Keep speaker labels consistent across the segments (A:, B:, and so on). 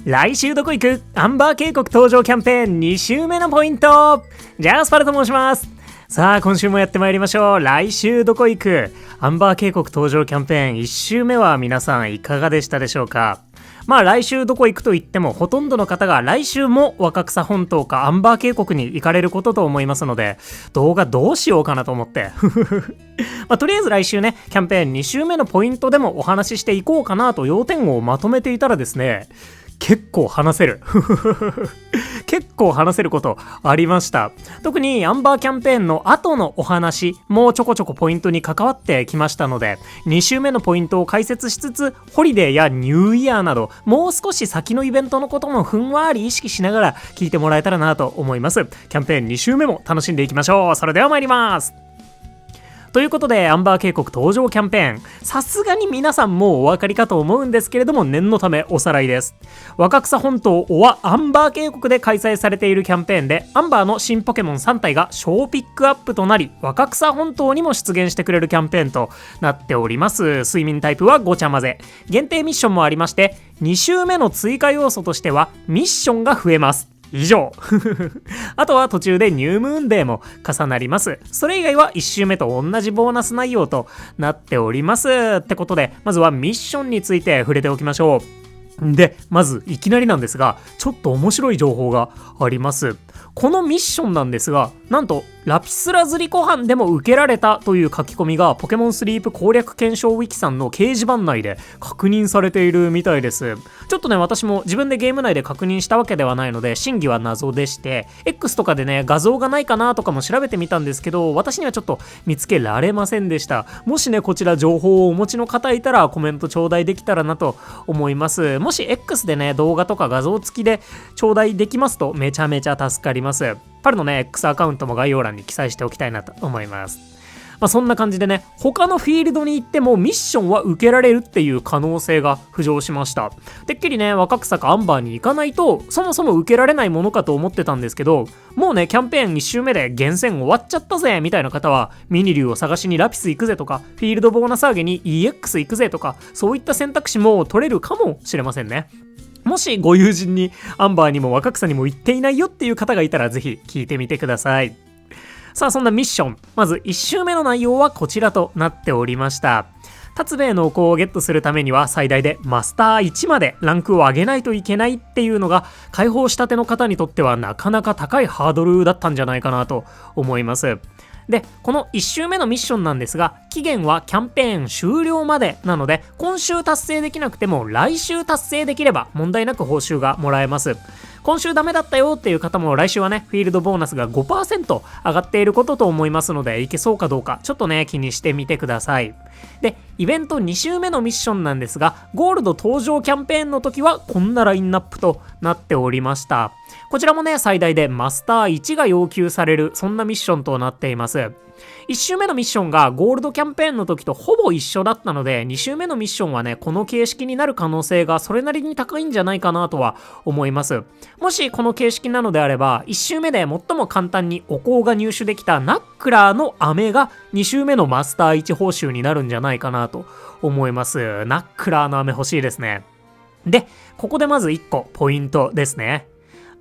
A: 来週どこ行くアンバー渓谷登場キャンペーン2週目のポイント。ジャスパルと申します。さあ今週もやってまいりましょう。来週どこ行くアンバー渓谷登場キャンペーン1週目は皆さんいかがでしたでしょうか。来週どこ行くと言ってもほとんどの方が来週も若草本島かアンバー渓谷に行かれることと思いますので、動画どうしようかなと思ってとりあえず来週ね、キャンペーン2週目のポイントでもお話ししていこうかなと要点をまとめていたらですね、結構話せる結構話せることありました。特にアンバーキャンペーンの後のお話もちょこちょこポイントに関わってきましたので、2週目のポイントを解説しつつ、ホリデーやニューイヤーなどもう少し先のイベントのこともふんわり意識しながら聞いてもらえたらなと思います。キャンペーン2週目も楽しんでいきましょう。それでは参ります。ということで、アンバー渓谷登場キャンペーン、さすがに皆さんもうお分かりかと思うんですけれども、念のためおさらいです。若草本島オアアンバー渓谷で開催されているキャンペーンで、アンバーの新ポケモン3体が小ピックアップとなり、若草本島にも出現してくれるキャンペーンとなっております。睡眠タイプはごちゃ混ぜ。限定ミッションもありまして、2週目の追加要素としてはミッションが増えます。以上あとは途中でニュームーンデーも重なります。それ以外は1週目と同じボーナス内容となっております。ってことで、まずはミッションについて触れておきましょう。で、まずいきなりなんですが、ちょっと面白い情報があります。このミッションなんですが、なんとラピスラズリコ班でも受けられたという書き込みがポケモンスリープ攻略検証ウィキさんの掲示板内で確認されているみたいです。ちょっとね、私も自分でゲーム内で確認したわけではないので真偽は謎でして、 X とかでね画像がないかなとかも調べてみたんですけど、私にはちょっと見つけられませんでした。もしねこちら情報をお持ちの方いたらコメント頂戴できたらなと思います。もし X でね動画とか画像付きで頂戴できますとめちゃめちゃ助かります。パルのね X アカウントも概要欄に記載しておきたいなと思います。そんな感じでね、他のフィールドに行ってもミッションは受けられるっていう可能性が浮上しました。てっきりね若草かアンバーに行かないとそもそも受けられないものかと思ってたんですけど、もうねキャンペーン1周目で厳選終わっちゃったぜみたいな方は、ミニ竜を探しにラピス行くぜとか、フィールドボーナス上げに EX 行くぜとか、そういった選択肢も取れるかもしれませんね。もしご友人にアンバーにも若草にも行っていないよっていう方がいたらぜひ聞いてみてください。さあそんなミッション、まず1周目の内容はこちらとなっておりました。達兵衛のお香をゲットするためには最大でマスター1までランクを上げないといけないっていうのが、解放したての方にとってはなかなか高いハードルだったんじゃないかなと思います。で、この1周目のミッションなんですが、期限はキャンペーン終了までなので、今週達成できなくても来週達成できれば問題なく報酬がもらえます。今週ダメだったよっていう方も来週はねフィールドボーナスが 5% 上がっていることと思いますので、いけそうかどうかちょっとね気にしてみてください。で、イベント2週目のミッションなんですが、ゴールド登場キャンペーンの時はこんなラインナップとなっておりました。こちらもね最大でマスター1が要求される、そんなミッションとなっています。1周目のミッションがゴールドキャンペーンの時とほぼ一緒だったので、2周目のミッションはねこの形式になる可能性がそれなりに高いんじゃないかなとは思います。もしこの形式なのであれば、1周目で最も簡単にお香が入手できたナックラーの飴が2周目のマスター1報酬になるんじゃないかなと思います。ナックラーの飴欲しいですね。で、ここでまず1個ポイントですね。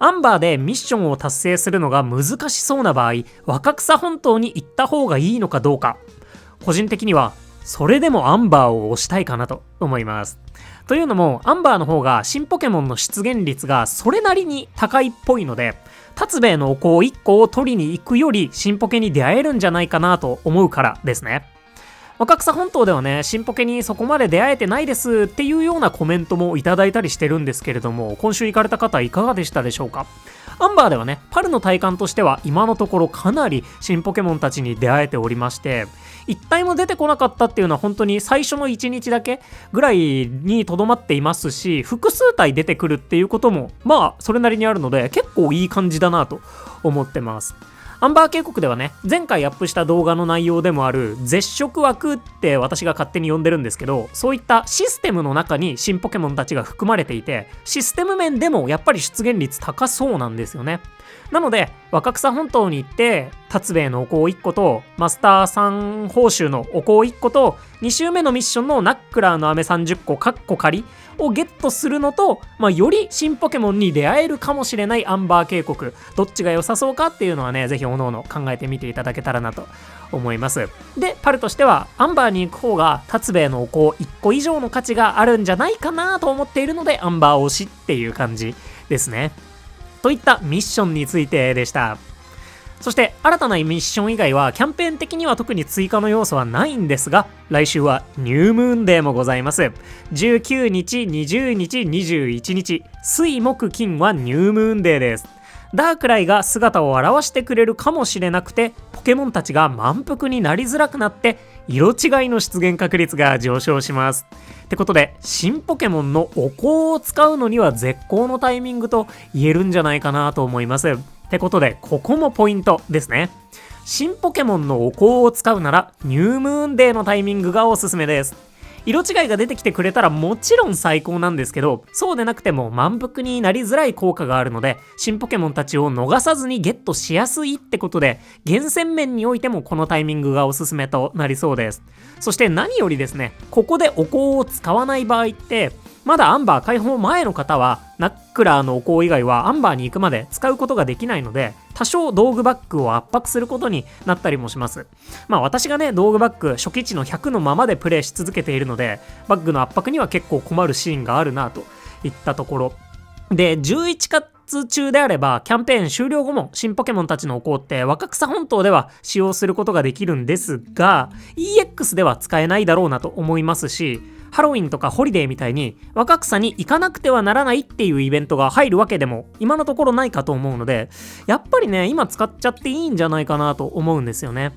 A: アンバーでミッションを達成するのが難しそうな場合、若草本島に行った方がいいのかどうか、個人的にはそれでもアンバーを推したいかなと思います。というのもアンバーの方が新ポケモンの出現率がそれなりに高いっぽいので、達兵衛のお香1個を取りに行くより新ポケに出会えるんじゃないかなと思うからですね。若草本島ではね新ポケにそこまで出会えてないですっていうようなコメントもいただいたりしてるんですけれども、今週行かれた方いかがでしたでしょうか。アンバーではねパルの体感としては今のところかなり新ポケモンたちに出会えておりまして、1体も出てこなかったっていうのは本当に最初の1日だけぐらいにとどまっていますし、複数体出てくるっていうこともそれなりにあるので、結構いい感じだなと思ってます。アンバー渓谷ではね前回アップした動画の内容でもある絶食枠って私が勝手に呼んでるんですけど、そういったシステムの中に新ポケモンたちが含まれていて、システム面でもやっぱり出現率高そうなんですよね。なので若草本島に行って達兵衛のお香1個とマスターさん報酬のお香1個と2周目のミッションのナックラーの飴30個カッコ仮をゲットするのと、より新ポケモンに出会えるかもしれないアンバー渓谷、どっちが良さそうかっていうのはね、ぜひおのおの考えてみていただけたらなと思います。で、パルとしてはアンバーに行く方が達兵衛のお香1個以上の価値があるんじゃないかなと思っているので、アンバー推しっていう感じですね。といったミッションについてでした。そして新たなミッション以外はキャンペーン的には特に追加の要素はないんですが、来週はニュームーンデーもございます。19日、20日、21日、水木金はニュームーンデーです。ダークライが姿を現してくれるかもしれなくて、ポケモンたちが満腹になりづらくなって色違いの出現確率が上昇します。ってことで、新ポケモンのお香を使うのには絶好のタイミングと言えるんじゃないかなと思います。ってことで、ここもポイントですね。新ポケモンのお香を使うならニュームーンデーのタイミングがおすすめです。色違いが出てきてくれたらもちろん最高なんですけど、そうでなくても満腹になりづらい効果があるので、新ポケモンたちを逃さずにゲットしやすいってことで、厳選面においてもこのタイミングがおすすめとなりそうです。そして何よりですね、ここでお香を使わない場合って、まだアンバー解放前の方はナックラーのお香以外はアンバーに行くまで使うことができないので、多少道具バッグを圧迫することになったりもします。私がね、道具バッグ初期値の100のままでプレイし続けているので、バッグの圧迫には結構困るシーンがあるなといったところで、11月中であればキャンペーン終了後も新ポケモンたちのお香って若草本島では使用することができるんですが、 EX では使えないだろうなと思いますし、ハロウィンとかホリデーみたいに若草に行かなくてはならないっていうイベントが入るわけでも今のところないかと思うので、やっぱりね、今使っちゃっていいんじゃないかなと思うんですよね。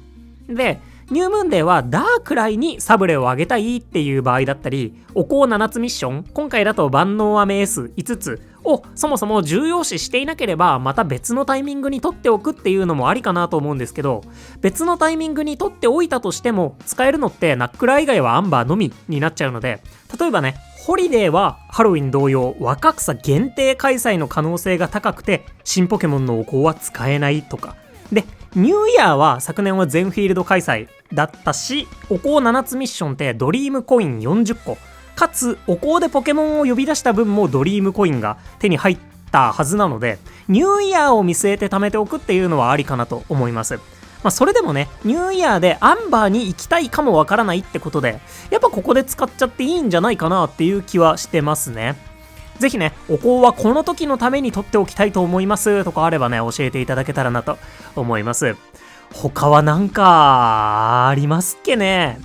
A: で、ニュームーンデーはダークライにサブレをあげたいっていう場合だったり、お香7つミッション、今回だと万能飴 S5 つをそもそも重要視していなければ、また別のタイミングに取っておくっていうのもありかなと思うんですけど、別のタイミングに取っておいたとしても使えるのってナックラー以外はアンバーのみになっちゃうので、例えばね、ホリデーはハロウィン同様若草限定開催の可能性が高くて新ポケモンのお香は使えないとかで、ニューイヤーは昨年は全フィールド開催だったし、お香7つミッションってドリームコイン40個かつお香でポケモンを呼び出した分もドリームコインが手に入ったはずなので、ニューイヤーを見据えて貯めておくっていうのはありかなと思います。それでもね、ニューイヤーでアンバーに行きたいかもわからないってことで、やっぱここで使っちゃっていいんじゃないかなっていう気はしてますね。ぜひね、お香はこの時のために取っておきたいと思いますとかあればね、教えていただけたらなと思います。他はなんかありますっけね。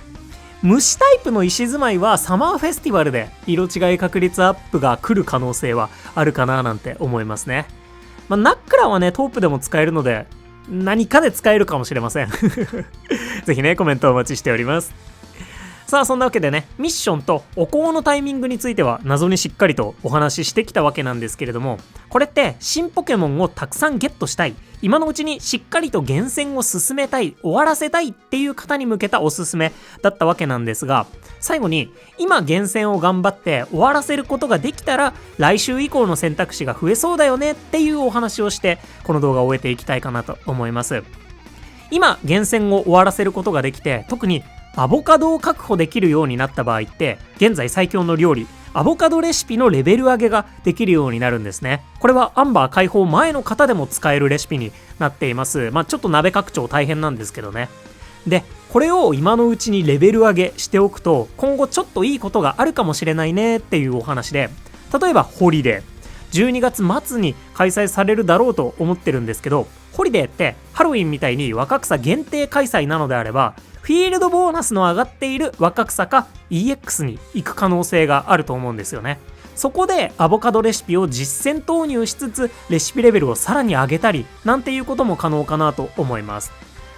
A: 虫タイプの石住まいはサマーフェスティバルで色違い確率アップが来る可能性はあるかななんて思いますね。ナックラはね、トープでも使えるので何かで使えるかもしれませんぜひね、コメントお待ちしております。さあ、そんなわけでね、ミッションとお香のタイミングについては謎にしっかりとお話ししてきたわけなんですけれども、これって新ポケモンをたくさんゲットしたい、今のうちにしっかりと厳選を進めたい、終わらせたいっていう方に向けたおすすめだったわけなんですが、最後に今厳選を頑張って終わらせることができたら来週以降の選択肢が増えそうだよねっていうお話をしてこの動画を終えていきたいかなと思います。今厳選を終わらせることができて、特にアボカドを確保できるようになった場合って、現在最強の料理アボカドレシピのレベル上げができるようになるんですね。これはアンバー解放前の方でも使えるレシピになっています。ちょっと鍋拡張大変なんですけどね。で、これを今のうちにレベル上げしておくと今後ちょっといいことがあるかもしれないねっていうお話で、例えばホリデー12月末に開催されるだろうと思ってるんですけど、ホリデーってハロウィンみたいに若草限定開催なのであれば、フィールドボーナスの上がっている若草か EX に行く可能性があると思うんですよね。そこでアボカドレシピを実戦投入しつつレシピレベルをさらに上げたりなんていうことも可能かなと思います。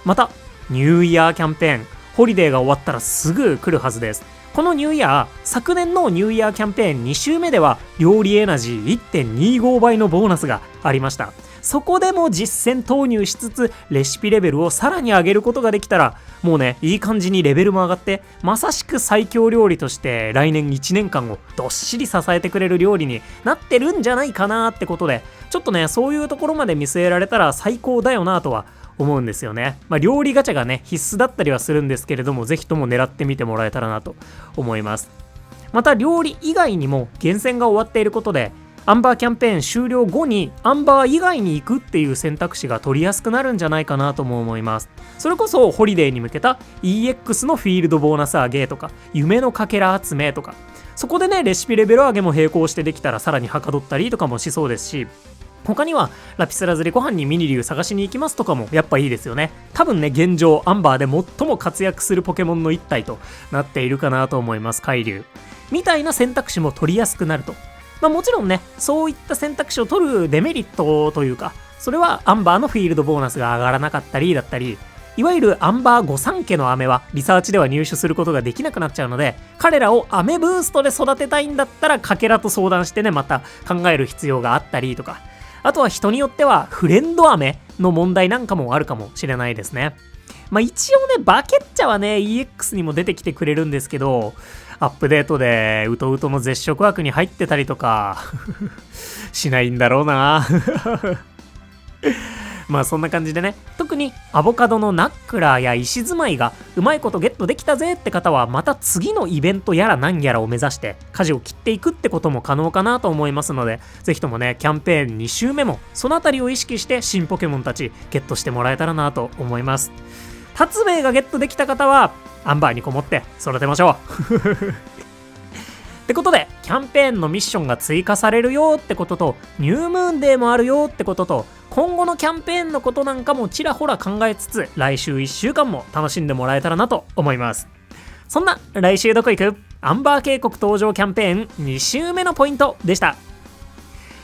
A: またニューイヤーキャンペーン、ホリデーが終わったらすぐ来るはずです。このニューイヤー、昨年のニューイヤーキャンペーン2週目では料理エナジー 1.25 倍のボーナスがありました。そこでも実戦投入しつつレシピレベルをさらに上げることができたら、もうね、いい感じにレベルも上がって、まさしく最強料理として来年1年間をどっしり支えてくれる料理になってるんじゃないかなってことで、ちょっとね、そういうところまで見据えられたら最高だよなとは思うんですよね。料理ガチャがね、必須だったりはするんですけれども、ぜひとも狙ってみてもらえたらなと思います。また料理以外にも厳選が終わっていることで、アンバーキャンペーン終了後にアンバー以外に行くっていう選択肢が取りやすくなるんじゃないかなとも思います。それこそホリデーに向けた EX のフィールドボーナス上げとか夢のかけら集めとか、そこでねレシピレベル上げも並行してできたらさらにはかどったりとかもしそうですし、他にはラピスラズリコハンにミニリュウ探しに行きますとかもやっぱいいですよね。多分ね、現状アンバーで最も活躍するポケモンの一体となっているかなと思います。海竜みたいな選択肢も取りやすくなると。もちろんね、そういった選択肢を取るデメリットというか、それはアンバーのフィールドボーナスが上がらなかったりだったり、いわゆるアンバー御三家の飴はリサーチでは入手することができなくなっちゃうので、彼らを飴ブーストで育てたいんだったらかけらと相談してね、また考える必要があったりとか、あとは人によってはフレンド飴の問題なんかもあるかもしれないですね。一応ね、バケッチャはね EX にも出てきてくれるんですけど、アップデートでウトウトの絶食枠に入ってたりとかしないんだろうなそんな感じでね、特にアボカドのナックラーや石住まいがうまいことゲットできたぜって方は、また次のイベントやら何やらを目指して舵を切っていくってことも可能かなと思いますので、ぜひともねキャンペーン2週目もそのあたりを意識して新ポケモンたちゲットしてもらえたらなと思います。達兵衛がゲットできた方はアンバーにこもって育てましょうってことで、キャンペーンのミッションが追加されるよってことと、ニュームーンデーもあるよってことと、今後のキャンペーンのことなんかもちらほら考えつつ、来週1週間も楽しんでもらえたらなと思います。そんな来週どこ行くアンバー渓谷登場キャンペーン2週目のポイントでした。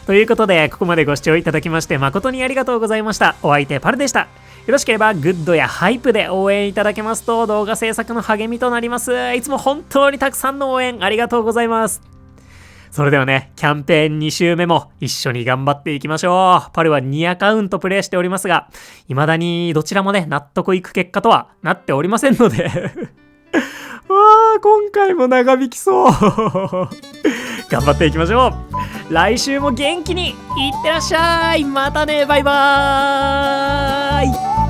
A: ということで、ここまでご視聴いただきまして誠にありがとうございました。お相手パルでした。よろしければグッドやハイプで応援いただけますと動画制作の励みとなります。いつも本当にたくさんの応援ありがとうございます。それではね、キャンペーン2週目も一緒に頑張っていきましょう。パルは2アカウントプレイしておりますが、未だにどちらもね、納得いく結果とはなっておりませんので今回も長引きそう頑張っていきましょう。来週も元気にいってらっしゃい。またね、バイバーイ。